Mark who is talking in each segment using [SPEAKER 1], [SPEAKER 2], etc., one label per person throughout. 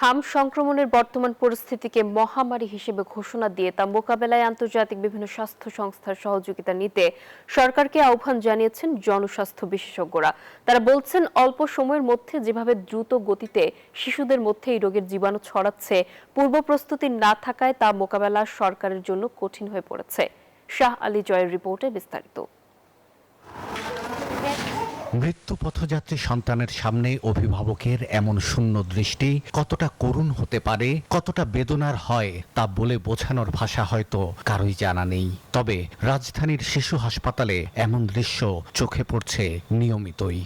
[SPEAKER 1] হাম সংক্রমণের বর্তমান পরিস্থিতিকে মহামারী হিসেবে ঘোষণা দিয়ে তা মোকাবেলায় আন্তর্জাতিক বিভিন্ন স্বাস্থ্য সংস্থার সহযোগিতা নিতে সরকারকে আহ্বান জানিয়েছেন জনস্বাস্থ্য বিশেষজ্ঞরা। তারা বলছেন, অল্প সময়ের মধ্যে যেভাবে দ্রুত গতিতে শিশুদের মধ্যে এই রোগের জীবাণু ছড়াচ্ছে, পূর্ব প্রস্তুতি না থাকায় তা মোকাবেলা সরকারের জন্য কঠিন হয়ে পড়েছে। শাহ আলী জয়ের রিপোর্টে বিস্তারিত।
[SPEAKER 2] মৃত্যু পথযাত্রী সন্তানের সামনে অভিভাবকের এমন শূন্য দৃষ্টি কতটা করুণ হতে পারে, কতটা বেদনার হয় তা বলে বোঝানোর ভাষা হয়তো কারোই জানা নেই। তবে রাজধানীর শিশু হাসপাতালে এমন দৃশ্য চোখে পড়ছে নিয়মিতই।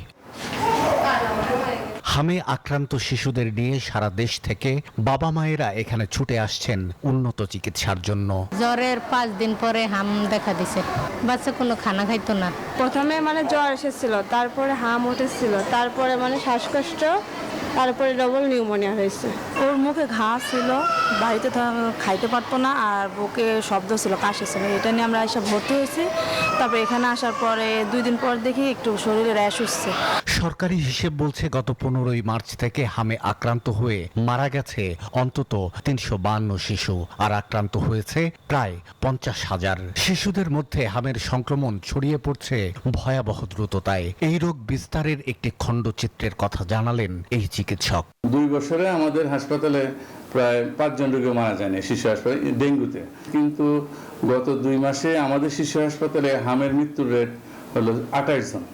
[SPEAKER 2] হামে আক্রান্ত শিশুদের নিয়ে সারা দেশ থেকে বাবা মায়েরা এখানে ছুটে আসছেন উন্নত চিকিৎসার জন্য।
[SPEAKER 3] জ্বরের 5 দিন পরে হাম দেখা দিছে, বাচ্চা কোনো খানা খাইতো না।
[SPEAKER 4] প্রথমে জ্বর এসেছিল, তারপরে হাম উঠেছিল, তারপরে শ্বাসকষ্ট, তারপরে ডবল নিউমোনিয়া হয়েছে।
[SPEAKER 5] ওর মুখে ঘা ছিল, বাড়িতে খাইতে পারতো না, আর বুকে শব্দ ছিল, কাশি ছিল। এটা নিয়ে আমরা এসে ভর্তি হয়েছি। তারপরে এখানে আসার পরে 2 দিন পর দেখি একটু শরীরে র্যাশ উঠছে।
[SPEAKER 2] সরকারি হিসেব বলছে গত 15ই মার্চ থেকে হামে আক্রান্ত হয়ে মারা গেছে অন্তত 352 শিশু, আর আক্রান্ত হয়েছে প্রায় 50,000। শিশুদের মধ্যে হামের সংক্রমণ ছড়িয়ে পড়ছে ভয়াবহ দ্রুততায়। এই রোগ বিস্তারের একটি খণ্ডচিত্রের কথা জানালেন এই চিকিৎসক।
[SPEAKER 6] 2 বছরে আমাদের হাসপাতালে প্রায় 5 জন রোগী মারা যায়নি শিশু হাসপাতালে ডেঙ্গুতে, কিন্তু গত 2 মাসে আমাদের শিশু হাসপাতালে হামের মৃত্যুর রেট হলো 28 জন।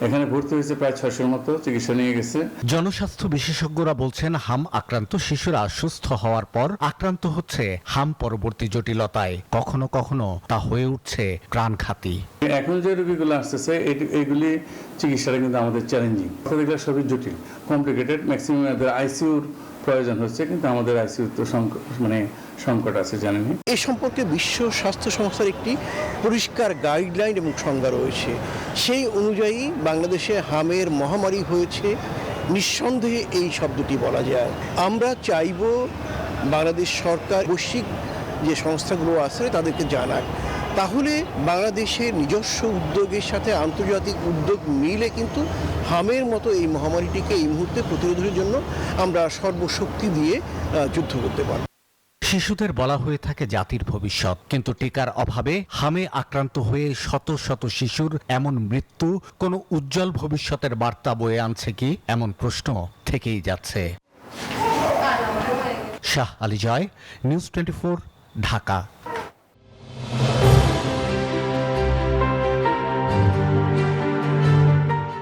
[SPEAKER 6] এখানে ভর্তি হয়েছে প্রায় 600-র মতো, চিকিৎসা নিয়ে গেছে।
[SPEAKER 2] জনস্বাস্থ্য বিশেষজ্ঞরা বলছেন, হাম আক্রান্ত শিশুরা সুস্থ হওয়ার পর আক্রান্ত হচ্ছে হাম পরবর্তী জটিলতায়, কখনো কখনো তা হয়ে উঠছে প্রাণঘাতী।
[SPEAKER 6] এখন যে রোগীগুলো আসতেছে এগুলি চিকিৎসাটা কিন্তু আমাদের চ্যালেঞ্জিং, এগুলো সবই জটিল, কমপ্লিকেটেড। ম্যাক্সিমাম এদের আইসিইউর প্রয়োজন হচ্ছে, কিন্তু আমাদের আইসিইউ তো সংকট আছে, জানেন।
[SPEAKER 7] এ সম্পর্কে বিশ্ব স্বাস্থ্য সংস্থার একটি পরিষ্কার গাইডলাইন এবং সংজ্ঞা রয়েছে। সেই অনুযায়ী বাংলাদেশে হামের মহামারী হয়েছে, নিঃসন্দেহে এই শব্দটি বলা যায়। আমরা চাইব বাংলাদেশ সরকার বৈশ্বিক যে সংস্থাগুলো আছে তাদেরকে জানাক, তাহলে বাংলাদেশের নিজস্ব উদ্যোগের সাথে আন্তর্জাতিক উদ্যোগ মিলে কিন্তু হামের মতো এই মহামারীটিকে এই মুহূর্তে প্রতিরোধের জন্য আমরা সর্বশক্তি দিয়ে যুদ্ধ করতে পারব।
[SPEAKER 2] শিশুদের বলা হয়ে থাকে জাতির ভবিষ্যৎ, কিন্তু টিকার অভাবে হামে আক্রান্ত হয়ে শত শত শিশুর এমন মৃত্যু কোনো উজ্জ্বল ভবিষ্যতের বার্তা বয়ে আনছে কি, এমন প্রশ্ন থেকেই যাচ্ছে। শাহ আলী জয়, নিউজ 24, ঢাকা।